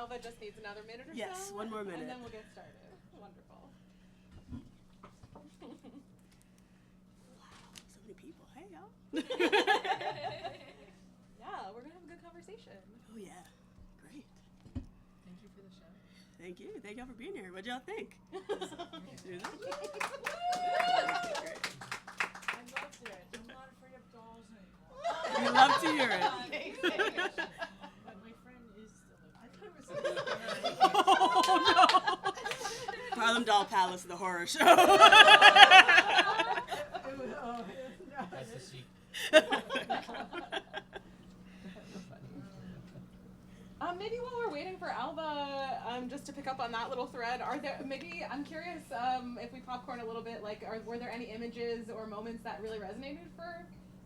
Alva just needs another minute or so. Yes, one more minute. And then we'll get started. Wonderful. Wow, so many people. Hey, y'all. Yeah, we're going to have a good conversation. Oh, yeah. Great. Thank you for the show. Thank you. Thank y'all for being here. What'd y'all think? I loved it. I'm not afraid of dolls anymore. We love to hear it. But my friend is still I thought it was Oh, no. Harlem Doll Palace, the horror show. That's the sequel. Maybe while we're waiting for Alva, just to pick up on that little thread, I'm curious if we popcorn a little bit, were there any images or moments that really resonated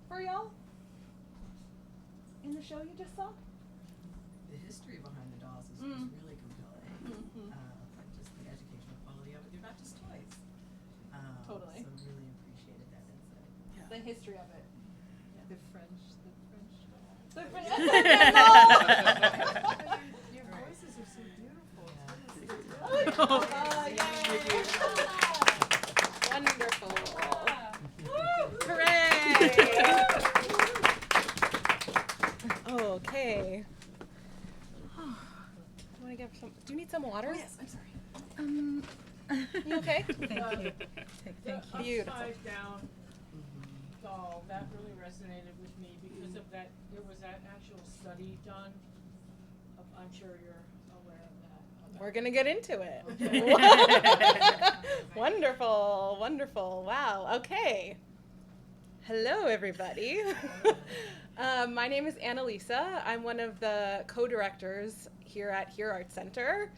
for y'all in the show you just saw? The history behind the dolls is really compelling. Mm-hmm. Just the educational quality of it. They're not just toys. Totally. So really appreciated that insight. Yeah. The history of it. The French doll. Your voices are so beautiful. Wonderful. Hooray! Okay. Do you need some water? Oh, yes, I'm sorry. You okay? Thank you. Thank you. Beautiful. Upside down doll, that really resonated with me because of that. There was that actual study done. I'm sure you're aware of that. We're going to get into it. Wonderful, wonderful. Wow. Okay. Hello, everybody. My name is Annalisa. I'm one of the co-directors here at Here Arts Center.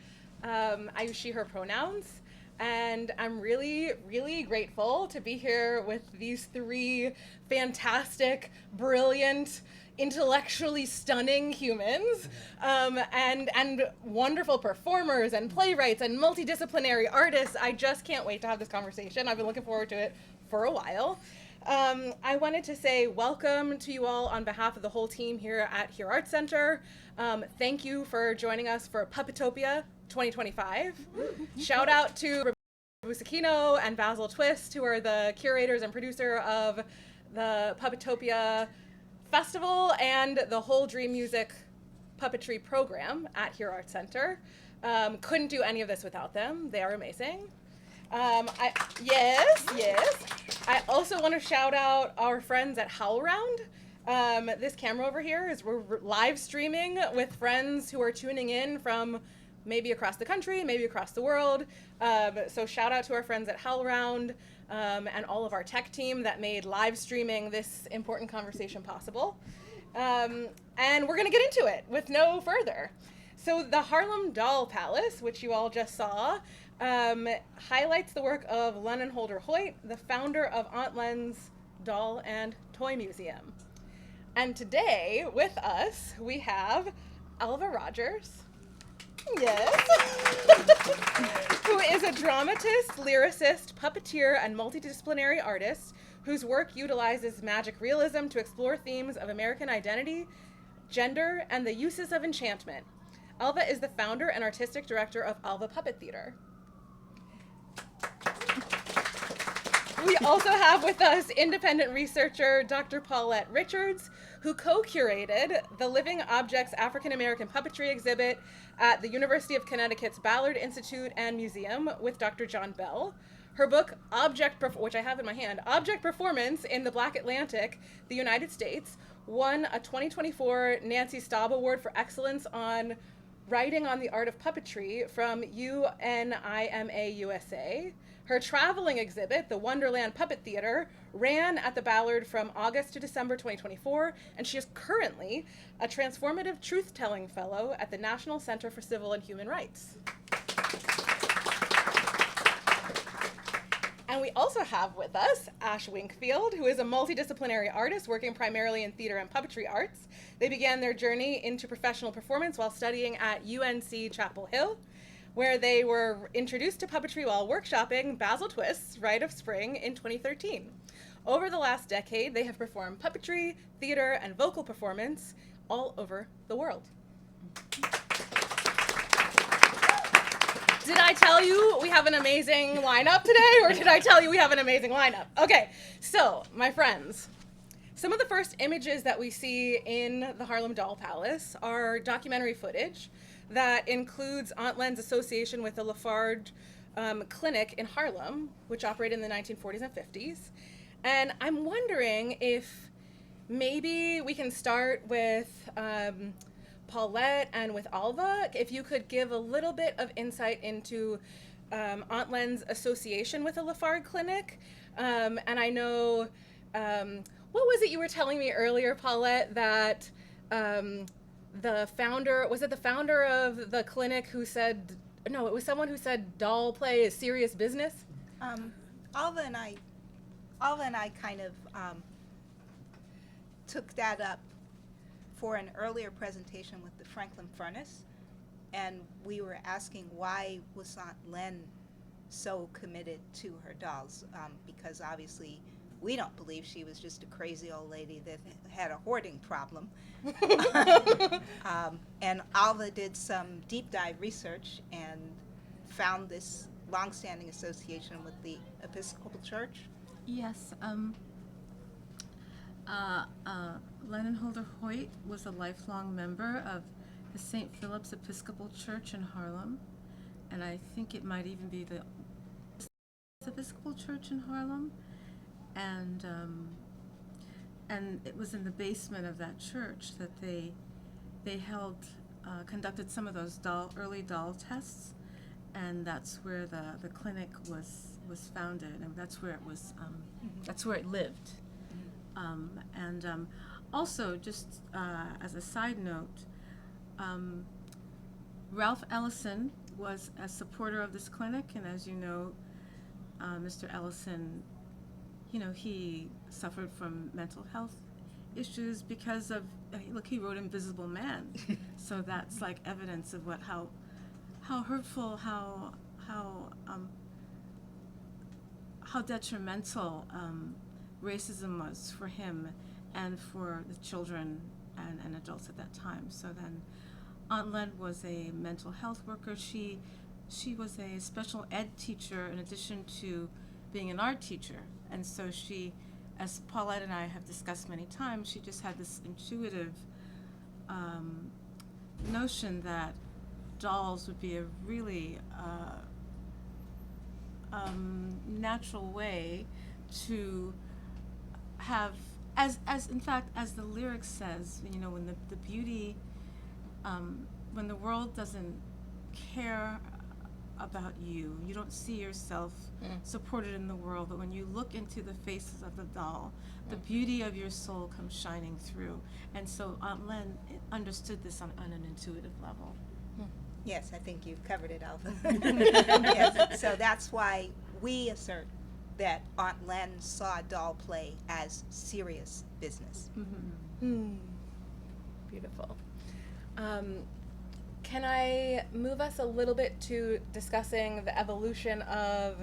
I use she, her pronouns. And I'm really, really grateful to be here with these three fantastic, brilliant, intellectually stunning humans, and wonderful performers and playwrights and multidisciplinary artists. I just can't wait to have this conversation. I've been looking forward to it for a while. I wanted to say welcome to you all on behalf of the whole team here at Here Arts Center. Thank you for joining us for Puppetopia 2025. Shout out to Busakino and Basil Twist, who are the curators and producer of the Puppetopia Festival and the whole Dream Music puppetry program at Here Arts Center. Couldn't do any of this without them. They are amazing. Yes. I also want to shout out our friends at HowlRound. This camera over here is we're live streaming with friends who are tuning in from maybe across the country, maybe across the world. So shout out to our friends at HowlRound and all of our tech team that made live streaming this important conversation possible. And we're going to get into it with no further. So the Harlem Doll Palace, which you all just saw, highlights the work of Lenon Holder Hoyte, the founder of Aunt Len's Doll and Toy Museum. And today with us, we have Alva Rogers. Yes. Who is a dramatist, lyricist, puppeteer, and multidisciplinary artist whose work utilizes magic realism to explore themes of American identity, gender, and the uses of enchantment. Alva is the founder and artistic director of Alva Puppet Theater. We also have with us independent researcher Dr. Paulette Richards, who co-curated the Living Objects African American Puppetry exhibit at the University of Connecticut's Ballard Institute and Museum with Dr. John Bell. Her book, which I have in my hand, Object Performance in the Black Atlantic, the United States, won a 2024 Nancy Staub Award for Excellence on Writing on the Art of Puppetry from UNIMA USA. Her traveling exhibit, the Wonderland Puppet Theater, ran at the Ballard from August to December 2024, and she is currently a Transformative Truth-Telling Fellow at the National Center for Civil and Human Rights. And we also have with us Ash Winkfield, who is a multidisciplinary artist working primarily in theater and puppetry arts. They began their journey into professional performance while studying at UNC Chapel Hill, where they were introduced to puppetry while workshopping Basil Twist's Rite of Spring in 2013. Over the last decade, they have performed puppetry, theater, and vocal performance all over the world. Did I tell you we have an amazing lineup today, or did I tell you we have an amazing lineup? Okay, so, my friends, some of the first images that we see in the Harlem Doll Palace are documentary footage that includes Aunt Len's association with the Lafargue clinic in Harlem, which operated in the 1940s and 50s. And I'm wondering if maybe we can start with Paulette and with Alva, if you could give a little bit of insight into Aunt Len's association with the Lafargue clinic. And I know, what was it you were telling me earlier, Paulette, that the founder, was it the founder of the clinic who said, no, it was someone who said doll play is serious business? Alva and I kind of took that up for an earlier presentation with the Franklin Furnace, and we were asking why was Aunt Len so committed to her dolls, because obviously we don't believe she was just a crazy old lady that had a hoarding problem. And Alva did some deep dive research and found this longstanding association with the Episcopal Church. Yes, Lenon Holder Hoyte was a lifelong member of the St. Philip's Episcopal Church in Harlem, and I think it might even be the Episcopal Church in Harlem, and it was in the basement of that church that they conducted some of those early doll tests, and that's where the clinic was founded, and that's where it was that's where it lived. Also, just as a side note, Ralph Ellison was a supporter of this clinic, and as you know, Mr. Ellison, he suffered from mental health issues because of, look, he wrote Invisible Man. So that's like evidence of how hurtful, how detrimental racism was for him and for the children and adults at that time. So then Aunt Len was a mental health worker. She was a special ed teacher in addition to being an art teacher. And so she, as Paulette and I have discussed many times, she just had this intuitive notion that dolls would be a really natural way to have, as in fact, as the lyric says, when the beauty, when the world doesn't care about you, you don't see yourself supported in the world, but when you look into the faces of the doll, the beauty of your soul comes shining through. And so Aunt Len understood this on an intuitive level. Yes, I think you've covered it, Alva. Yes, so that's why we assert that Aunt Len saw doll play as serious business. Beautiful. Can I move us a little bit to discussing the evolution of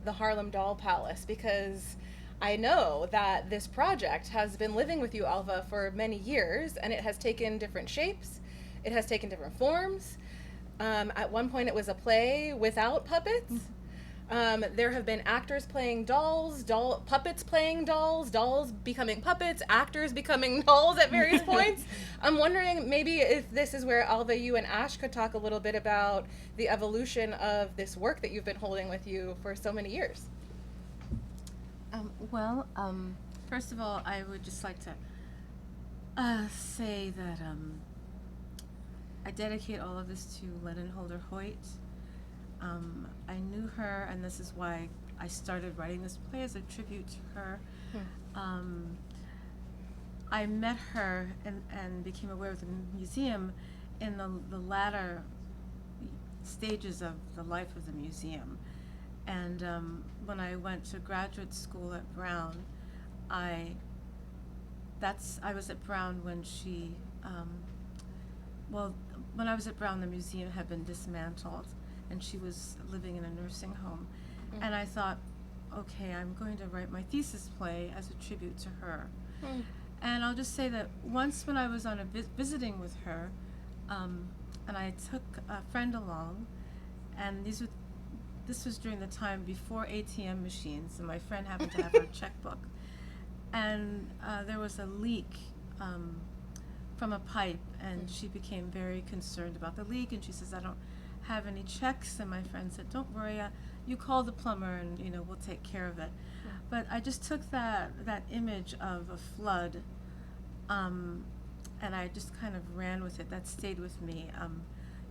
the Harlem Doll Palace? Because I know that this project has been living with you, Alva, for many years, and it has taken different shapes. It has taken different forms. At one point, it was a play without puppets. There have been actors playing dolls, puppets playing dolls becoming puppets, actors becoming dolls at various points. I'm wondering maybe if this is where, Alva, you and Ash could talk a little bit about the evolution of this work that you've been holding with you for so many years. First of all, I would just like to say that I dedicate all of this to Lenon Holder Hoyte. I knew her, and this is why I started writing this play, as a tribute to her. I met her and became aware of the museum in the latter stages of the life of the museum. And when I went to graduate school at Brown, I was at Brown when she, when I was at Brown, the museum had been dismantled, and she was living in a nursing home. And I thought, okay, I'm going to write my thesis play as a tribute to her. And I'll just say that once when I was on visiting with her, and I took a friend along, and this was during the time before ATM machines, and my friend happened to have her checkbook, and there was a leak from a pipe, and she became very concerned about the leak, and she says, I don't have any checks, and my friend said, don't worry, you call the plumber and we'll take care of it. But I just took that image of a flood, and I just kind of ran with it. That stayed with me.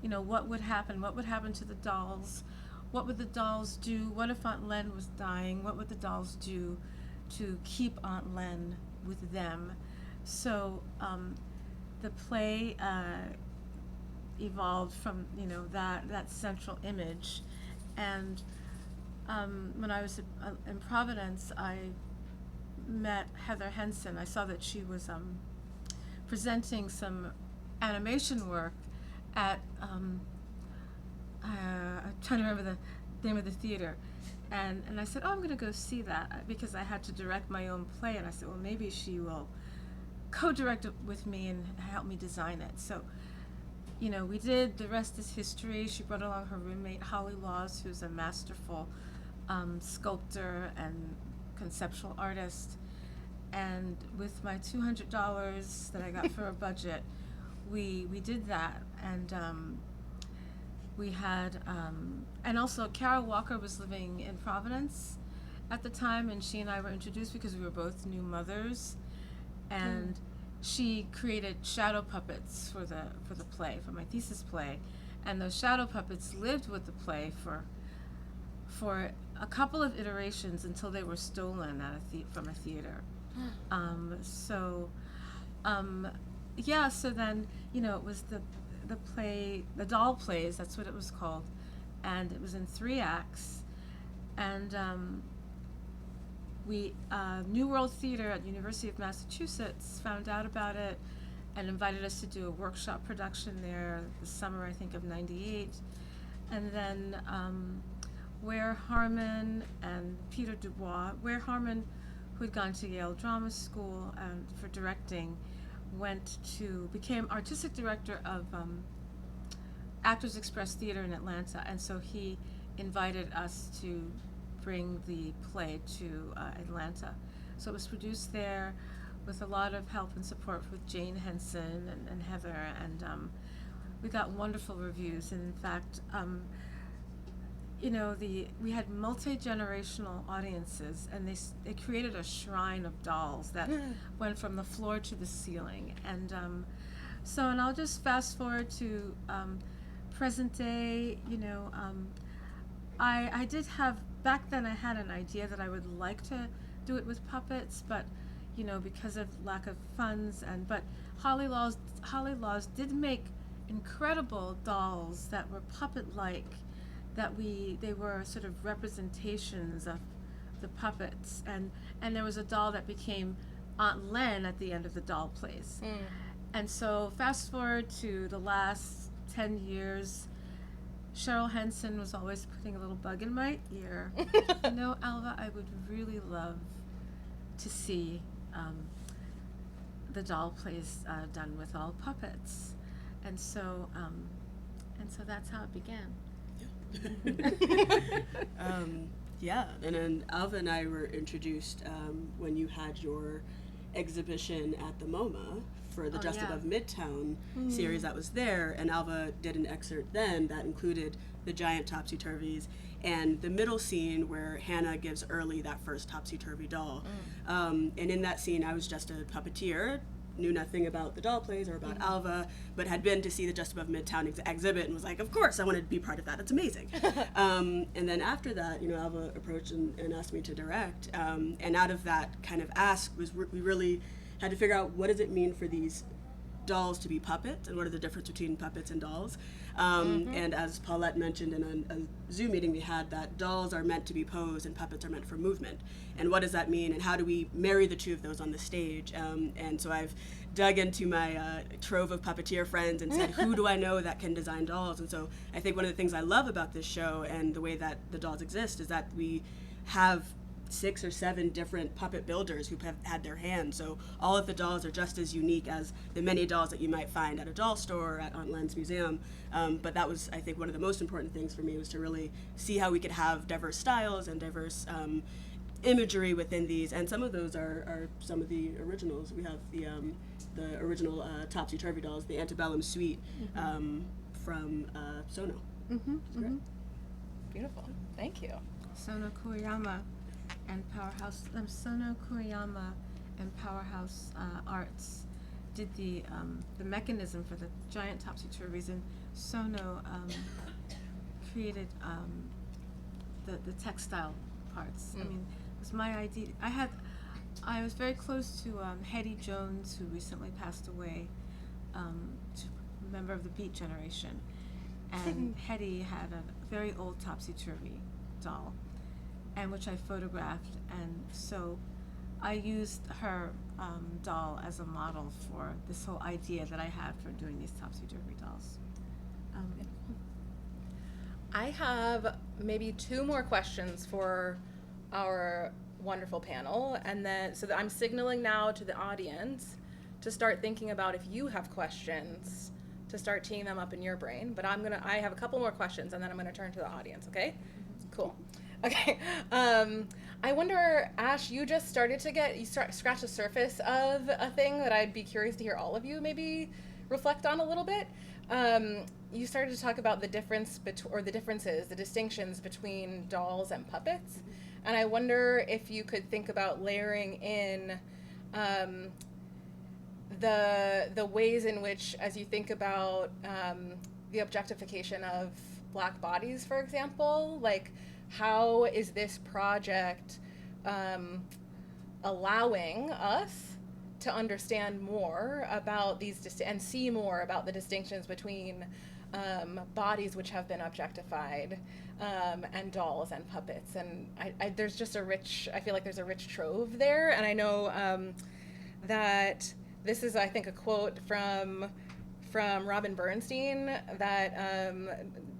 What would happen? What would happen to the dolls? What would the dolls do? What if Aunt Len was dying? What would the dolls do to keep Aunt Len with them? So the play evolved from that central image, and when I was in Providence, I met Heather Henson. I saw that she was presenting some animation work at I'm trying to remember the name of the theater, and I said, I'm going to go see that, because I had to direct my own play, and I said, well, maybe she will co-direct it with me and help me design it. So we did. The rest is history. She brought along her roommate Holly Laws, who's a masterful sculptor and conceptual artist, and with my $200 that I got for a budget, we did that, and we had and also Carol Walker was living in Providence at the time, and she and I were introduced because we were both new mothers, and she created shadow puppets for the play, for my thesis play, and those shadow puppets lived with the play for a couple of iterations until they were stolen from a theater. So then it was the play, the doll plays, that's what it was called, and it was in 3 acts, and New World Theater at University of Massachusetts found out about it and invited us to do a workshop production there the summer, I think, of '98. And then Ware Harmon and Peter Dubois, Ware Harmon, who had gone to Yale Drama School for directing, became artistic director of Actors Express Theater in Atlanta, and so he invited us to bring the play to Atlanta. So it was produced there with a lot of help and support with Jane Henson and Heather, and we got wonderful reviews. And in fact, we had multi-generational audiences, and they created a shrine of dolls that went from the floor to the ceiling. And and I'll just fast forward to present day. I did have, back then I had an idea that I would like to do it with puppets, but because of lack of funds, but Holly Laws did make incredible dolls that were puppet-like, they were sort of representations of the puppets, and there was a doll that became Aunt Len at the end of the doll plays. And so fast forward to the last 10 years, Cheryl Henson was always putting a little bug in my ear. Alva, I would really love to see the doll plays done with all puppets, and so that's how it began. And then Alva and I were introduced when you had your exhibition at the MoMA for the Just Above Midtown series that was there, and Alva did an excerpt then that included the giant topsy-turvies and the middle scene where Hannah gives Early that first topsy-turvy doll. And in that scene, I was just a puppeteer, knew nothing about the doll plays or about Alva, but had been to see the Just Above Midtown exhibit and was like, of course, I wanted to be part of that. It's amazing. And then after that, Alva approached and asked me to direct. And out of that kind of ask was we really had to figure out, what does it mean for these dolls to be puppets, and what are the difference between puppets and dolls? And as Paulette mentioned in a Zoom meeting we had, that dolls are meant to be posed and puppets are meant for movement. And what does that mean, and how do we marry the two of those on the stage? And so I've dug into my trove of puppeteer friends and said, who do I know that can design dolls? And so I think one of the things I love about this show and the way that the dolls exist is that we have 6 or 7 different puppet builders who have had their hand. So all of the dolls are just as unique as the many dolls that you might find at a doll store or at Aunt Len's museum. But that was, I think, one of the most important things for me, was to really see how we could have diverse styles and diverse imagery within these. And some of those are some of the originals. We have the original Topsy-Turvy dolls, the Antebellum Suite from Sono. Beautiful. Thank you. Sono Kuriyama and Powerhouse Arts did the mechanism for the giant topsy-turvies, and Sono created the textile parts. I mean, it was my idea. I was very close to Hetty Jones, who recently passed away, a member of the Beat Generation, and Hetty had a very old topsy-turvy doll, and which I photographed, and so I used her doll as a model for this whole idea that I had for doing these topsy-turvy dolls. I have maybe 2 more questions for our wonderful panel, and then so that I'm signaling now to the audience to start thinking about, if you have questions, to start teeing them up in your brain. But I have a couple more questions, and then I'm gonna turn to the audience. Okay? Cool. Okay. I wonder, Ash, you just started to scratch the surface of a thing that I'd be curious to hear all of you maybe reflect on a little bit. You started to talk about the the distinctions between dolls and puppets. And I wonder if you could think about layering in the ways in which, as you think about the objectification of Black bodies, for example, like, how is this project allowing us to understand more about these and see more about the distinctions between bodies which have been objectified and dolls and puppets? And there's just I feel like there's a rich trove there. And I know that this is, I think, a quote from Robin Bernstein that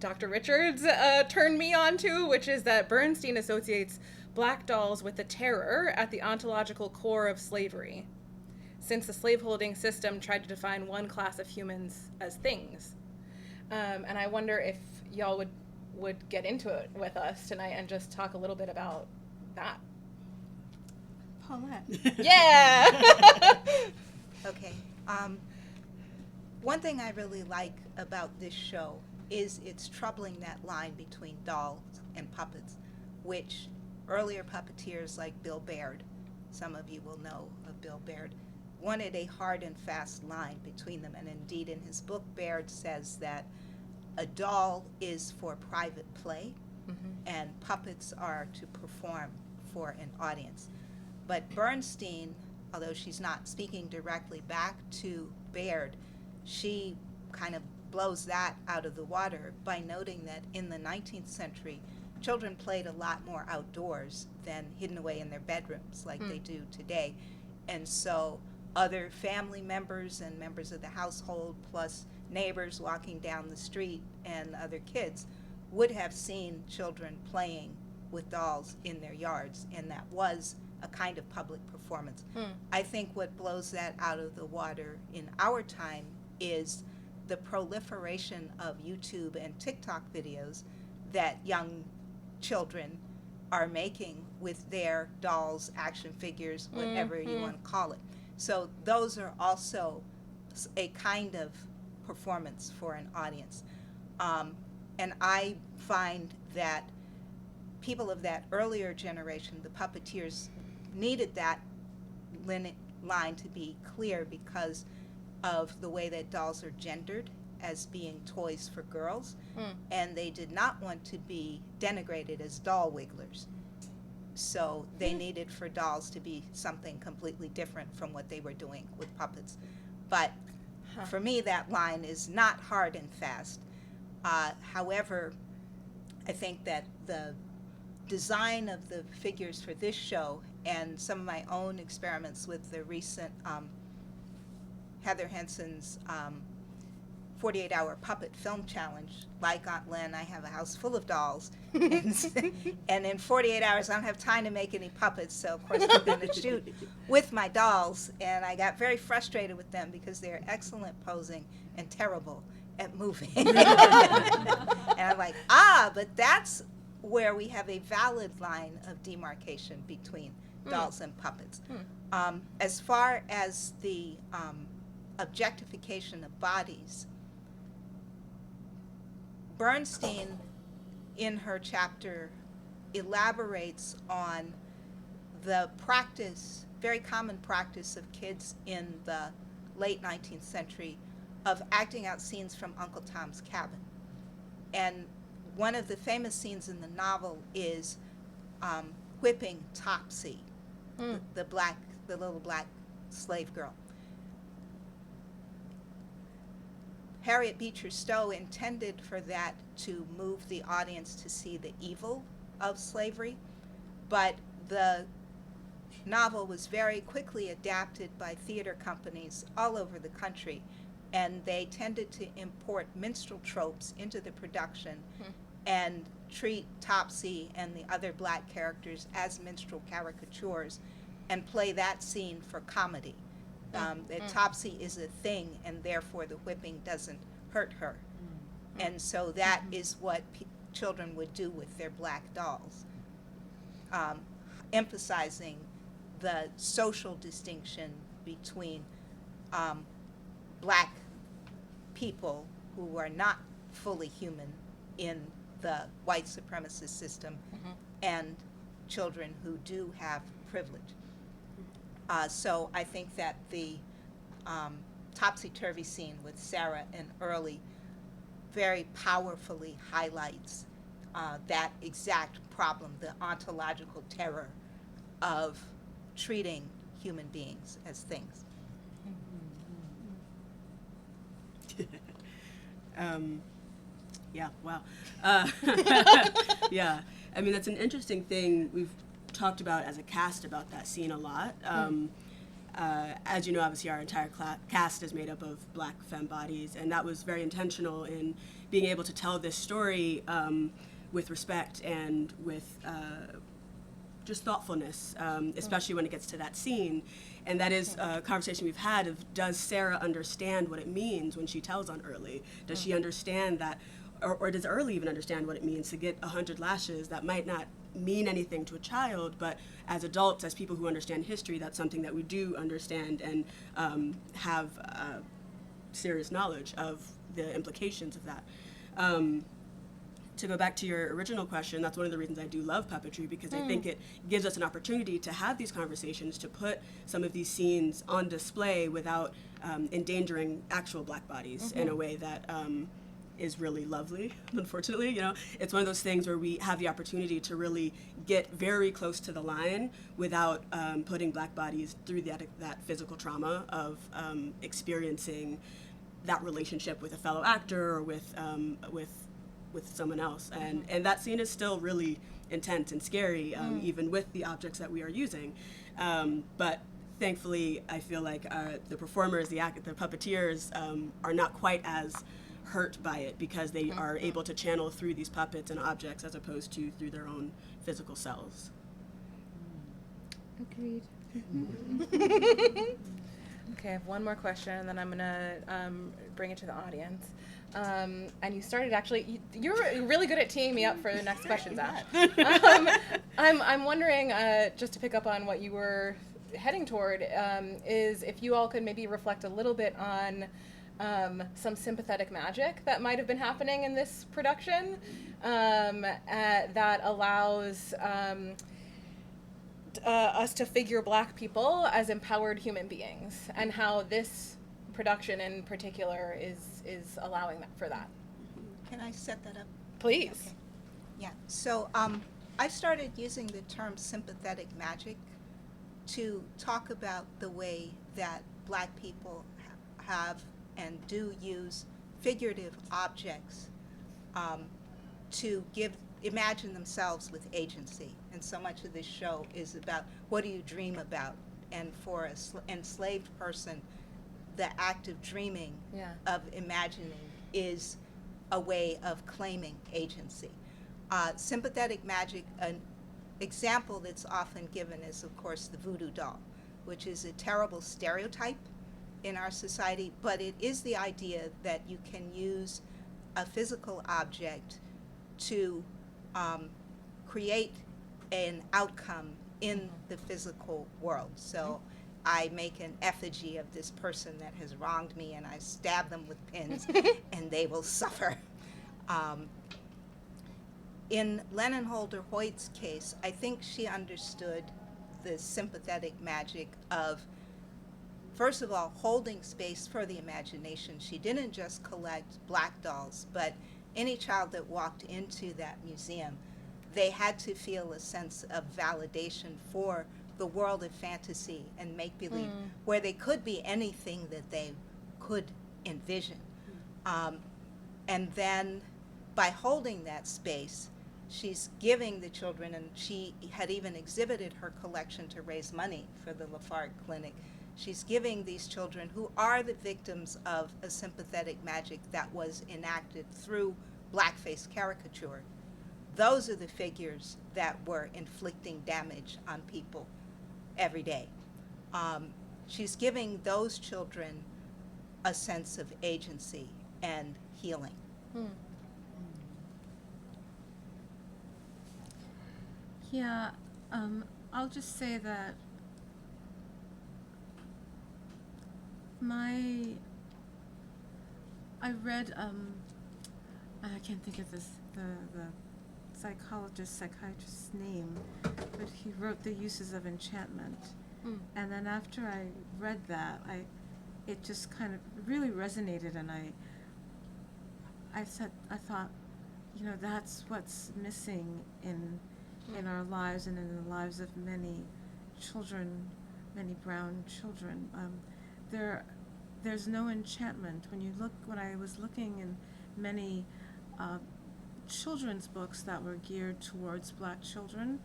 Dr. Richards turned me on to, which is that Bernstein associates Black dolls with the terror at the ontological core of slavery, since the slaveholding system tried to define one class of humans as things. And I wonder if y'all would get into it with us tonight and just talk a little bit about that. Paulette. Yeah! Okay. One thing I really like about this show is it's troubling that line between dolls and puppets, which earlier puppeteers like Bill Baird, some of you will know of Bill Baird, wanted a hard and fast line between them. And indeed, in his book, Baird says that a doll is for private play, and puppets are to perform for an audience. But Bernstein, although she's not speaking directly back to Baird, she kind of blows that out of the water by noting that in the 19th century, children played a lot more outdoors than hidden away in their bedrooms like they do today. And so other family members and members of the household, plus neighbors walking down the street and other kids, would have seen children playing with dolls in their yards, and that was a kind of public performance. I think what blows that out of the water in our time is the proliferation of YouTube and TikTok videos that young children are making with their dolls, action figures, whatever you want to call it. So those are also a kind of performance for an audience. And I find that people of that earlier generation, the puppeteers, needed that line to be clear because of the way that dolls are gendered as being toys for girls, and they did not want to be denigrated as doll wigglers. So they needed for dolls to be something completely different from what they were doing with puppets. But for me, that line is not hard and fast. However, I think that the design of the figures for this show and some of my own experiments with the recent Heather Henson's 48-hour puppet film challenge. Like Aunt Len, I have a house full of dolls. And in 48 hours, I don't have time to make any puppets, so of course I'm going to shoot with my dolls. And I got very frustrated with them because they're excellent posing and terrible at moving. And I'm like, but that's where we have a valid line of demarcation between dolls and puppets. As far as the objectification of bodies, Bernstein, in her chapter, elaborates on the practice, very common practice of kids in the late 19th century of acting out scenes from Uncle Tom's Cabin. And one of the famous scenes in the novel is whipping Topsy, the little black slave girl. Harriet Beecher Stowe intended for that to move the audience to see the evil of slavery, but the novel was very quickly adapted by theater companies all over the country, and they tended to import minstrel tropes into the production and treat Topsy and the other black characters as minstrel caricatures and play that scene for comedy. That Topsy is a thing, and therefore the whipping doesn't hurt her. And so that is what children would do with their black dolls, emphasizing the social distinction between black people who are not fully human in the white supremacist system and children who do have privilege. So I think that the topsy-turvy scene with Sarah and Early very powerfully highlights that exact problem, the ontological terror of treating human beings as things. Yeah, wow. Yeah, I mean, that's an interesting thing. We've talked about as a cast about that scene a lot. As you know, obviously our entire cast is made up of black femme bodies, and that was very intentional in being able to tell this story with respect and with just thoughtfulness, especially when it gets to that scene. And that is a conversation we've had of, does Sarah understand what it means when she tells on Early? Does she understand that, or does Early even understand what it means to get 100 lashes? That might not mean anything to a child, but as adults, as people who understand history, that's something that we do understand and have serious knowledge of the implications of that. To go back to your original question, that's one of the reasons I do love puppetry, because I think it gives us an opportunity to have these conversations, to put some of these scenes on display without endangering actual black bodies in a way that is really lovely, unfortunately. You know, it's one of those things where we have the opportunity to really get very close to the line without putting black bodies through that physical trauma of experiencing that relationship with a fellow actor or with someone else. And that scene is still really intense and scary, even with the objects that we are using. But thankfully, I feel like the performers, the puppeteers, are not quite as hurt by it, because they are able to channel through these puppets and objects as opposed to through their own physical selves. Agreed. Okay, I have one more question, and then I'm gonna bring it to the audience. And you started actually, you're really good at teeing me up for the next questions, Ash. I'm wondering, just to pick up on what you were heading toward, is if you all could maybe reflect a little bit on some sympathetic magic that might have been happening in this production that allows us to figure black people as empowered human beings, and how this production in particular is allowing that for that. Can I set that up? Please. Okay. Yeah, so I started using the term sympathetic magic to talk about the way that black people have and do use figurative objects to imagine themselves with agency. And so much of this show is about, what do you dream about? And for an enslaved person, the act of dreaming, of imagining is a way of claiming agency. Sympathetic magic, an example that's often given is, of course, the voodoo doll, which is a terrible stereotype in our society, but it is the idea that you can use a physical object to create an outcome in the physical world. So I make an effigy of this person that has wronged me, and I stab them with pins, and they will suffer. In Lenon Holder Hoyte's case, I think she understood the sympathetic magic of, first of all, holding space for the imagination. She didn't just collect black dolls, but any child that walked into that museum, they had to feel a sense of validation for the world of fantasy and make-believe, where they could be anything that they could envision. And then by holding that space, she's giving the children, and she had even exhibited her collection to raise money for the Fargue Clinic. She's giving these children, who are the victims of a sympathetic magic that was enacted through blackface caricature. Those are the figures that were inflicting damage on people every day. She's giving those children a sense of agency and healing. Yeah, I'll just say that I read, I can't think of the psychiatrist's name, but he wrote The Uses of Enchantment. And then after I read that, it just kind of really resonated, and I thought, you know, that's what's missing in our lives and in the lives of many children, many brown children. There's no enchantment. When I was looking in many children's books that were geared towards black children,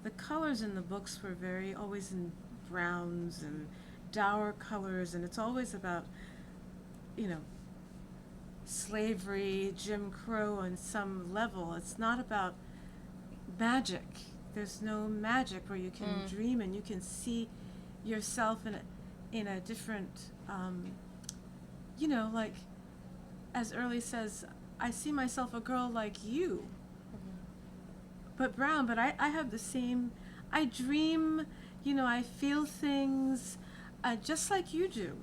the colors in the books were always in browns and dour colors, and it's always about, you know, slavery, Jim Crow on some level. It's not about magic. There's no magic where you can dream and you can see yourself in a different, you know, like as Early says, I see myself a girl like you, but brown, but I have the same, I dream, you know, I feel things just like you do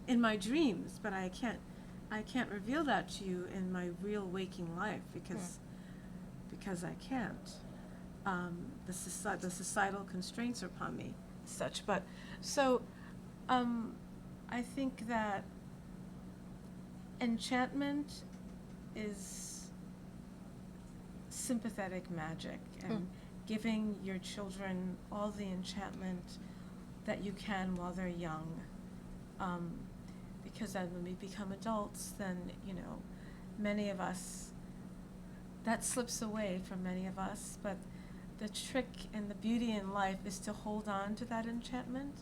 in my dreams, but I can't reveal that to you in my real waking life because I can't. The societal constraints are upon me, such. But so, I think that enchantment is sympathetic magic, and giving your children all the enchantment that you can while they're young. Because then when we become adults, then, you know, many of us, that slips away from many of us, but the trick and the beauty in life is to hold on to that enchantment,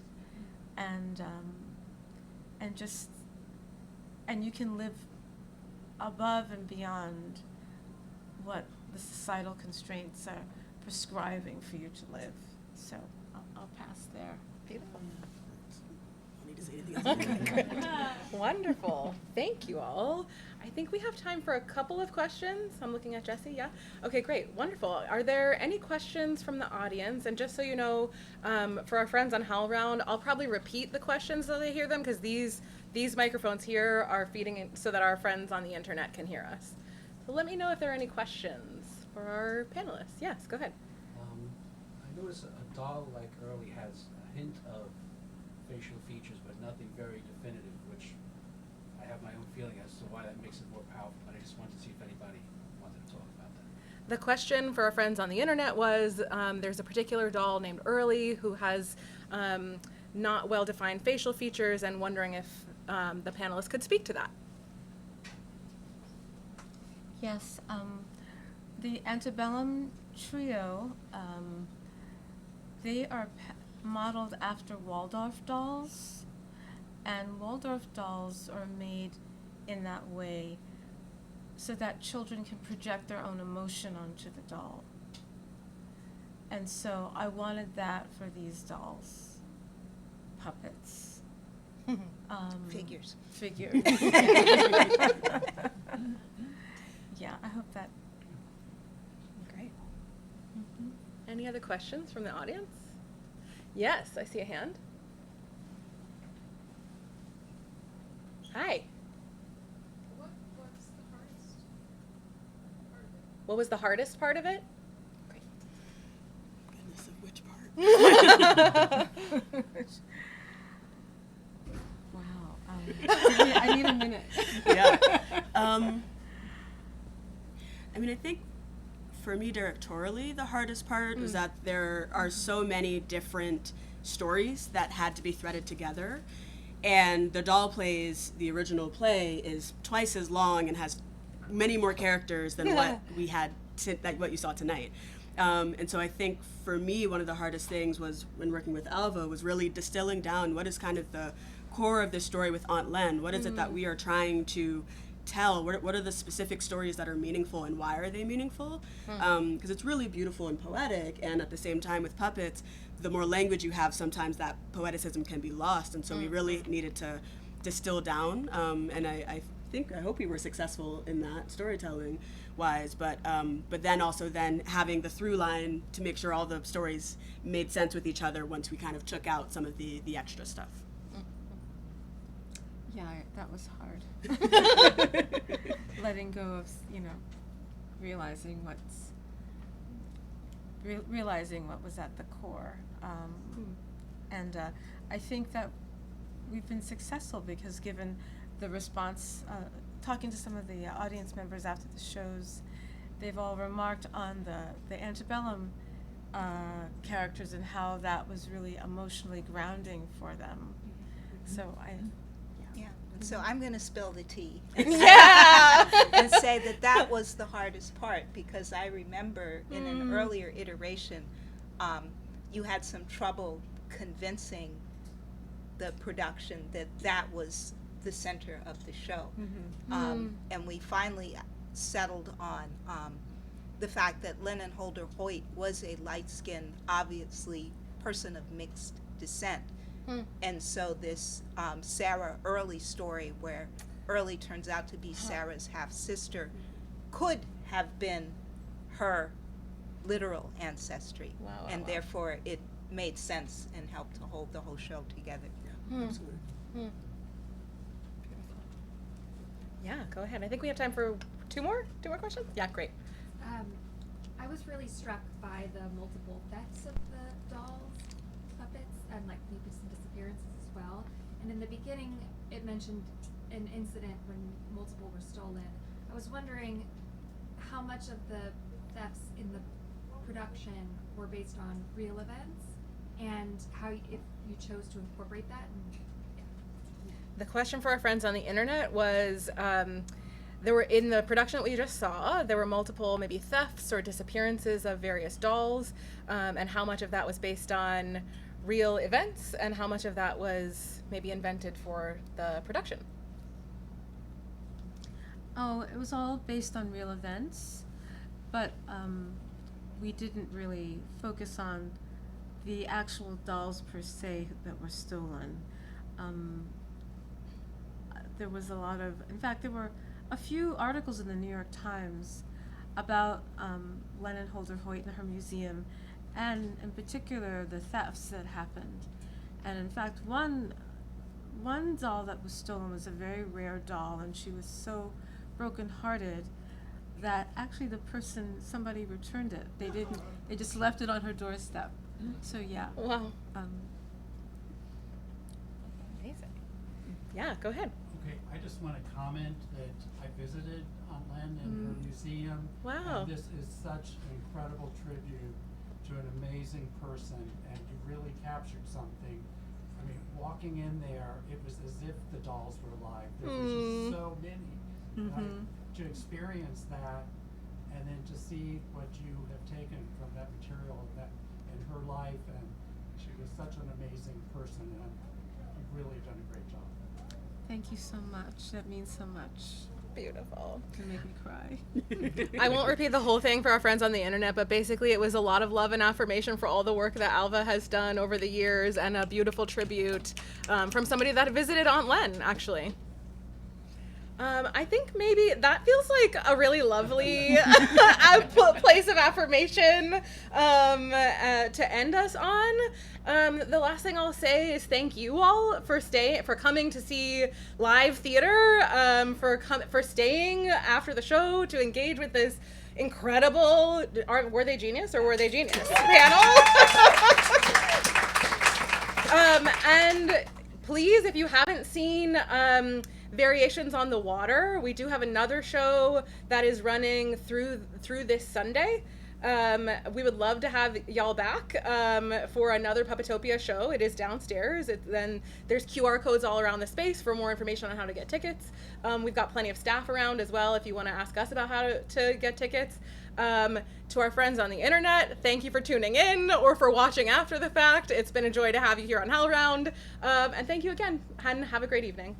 and you can live above and beyond what the societal constraints are prescribing for you to live. So I'll pass there. Beautiful. I need to say anything else. Wonderful. Thank you all. I think we have time for a couple of questions. I'm looking at Jessie. Yeah. Okay, great. Wonderful. Are there any questions from the audience? And just so you know, for our friends on HowlRound, I'll probably repeat the questions so they hear them, because these microphones here are feeding in so that our friends on the internet can hear us. So let me know if there are any questions for our panelists. Yes, go ahead. I noticed a doll like Early has a hint of facial features, but nothing very definitive, which I have my own feeling as to why that makes it more powerful, but I just wanted to see if anybody wanted to talk about that. The question for our friends on the internet was, there's a particular doll named Early who has not well-defined facial features, and wondering if the panelists could speak to that. Yes, the Antebellum trio, they are modeled after Waldorf dolls, and Waldorf dolls are made in that way so that children can project their own emotion onto the doll. And so I wanted that for these dolls, puppets. Figures. Figures. Yeah, I hope that. Great. Any other questions from the audience? Yes, I see a hand. Hi. What was the hardest part of it? Goodness, of which part? Wow. I need a minute. Yeah. I mean, I think for me directorially, the hardest part was that there are so many different stories that had to be threaded together. And the doll plays, the original play, is twice as long and has many more characters than what we had, like what you saw tonight. And so I think for me, one of the hardest things was when working with Alva was really distilling down what is kind of the core of this story with Aunt Len. What is it that we are trying to tell? What are the specific stories that are meaningful and why are they meaningful? Because it's really beautiful and poetic, and at the same time with puppets, the more language you have, sometimes that poeticism can be lost, and so we really needed to distill down, and I hope we were successful in that storytelling wise, but then also then having the through line to make sure all the stories made sense with each other once we kind of took out some of the extra stuff. Yeah, that was hard. Letting go of, realizing realizing what was at the core. And I think that we've been successful because given the response, talking to some of the audience members after the shows, they've all remarked on the antebellum characters and how that was really emotionally grounding for them. So So I'm going to spill the tea Yeah. and say that was the hardest part, because I remember in an earlier iteration, you had some trouble convincing the production that was the center of the show. And we finally settled on the fact that Lenon Holder Hoyte was a light-skinned, obviously person of mixed descent. And so this Sarah Early story, where Early turns out to be Sarah's half-sister, could have been her literal ancestry. Wow, and wow. therefore it made sense and helped to hold the whole show together. Absolutely. Yeah, go ahead. I think we have time for two more questions. Yeah, great. I was really struck by the multiple thefts of the dolls, puppets, and like maybe some disappearances as well. And in the beginning, it mentioned an incident when multiple were stolen. I was wondering how much of the thefts in the production were based on real events, and how if you chose to incorporate that. The question for our friends on the internet was, there were, in the production that we just saw, there were multiple maybe thefts or disappearances of various dolls, and how much of that was based on real events and how much of that was maybe invented for the production. Oh, it was all based on real events, but we didn't really focus on the actual dolls per se that were stolen. There was a lot of, in fact, there were a few articles in the New York Times about Lenon Holder Hoyte and her museum, and in particular the thefts that happened. And in fact, one doll that was stolen was a very rare doll, and she was so brokenhearted that actually somebody returned it. They just left it on her doorstep. So yeah. Wow. Amazing. Yeah, go ahead. Okay, I just want to comment that I visited Aunt Len in her museum. Wow. And this is such an incredible tribute to an amazing person, and you really captured something. I mean, walking in there, it was as if the dolls were alive. There were just so many. To experience that, and then to see what you have taken from that material in her life, and she was such an amazing person, and you've really done a great job. Thank you so much. That means so much. Beautiful. You make me cry. I won't repeat the whole thing for our friends on the internet, but basically it was a lot of love and affirmation for all the work that Alva has done over the years, and a beautiful tribute from somebody that visited Aunt Len, actually. I think maybe that feels like a really lovely place of affirmation to end us on. The last thing I'll say is thank you all for coming to see live theater, for staying after the show to engage with this incredible, were they genius or were they genius panel? And please, if you haven't seen Variations on the Water, we do have another show that is running through this Sunday. We would love to have y'all back for another Puppetopia show. It is downstairs. Then there's QR codes all around the space for more information on how to get tickets. We've got plenty of staff around as well if you want to ask us about how to get tickets. To our friends on the internet, thank you for tuning in or for watching after the fact. It's been a joy to have you here on HowlRound. And thank you again, and have a great evening.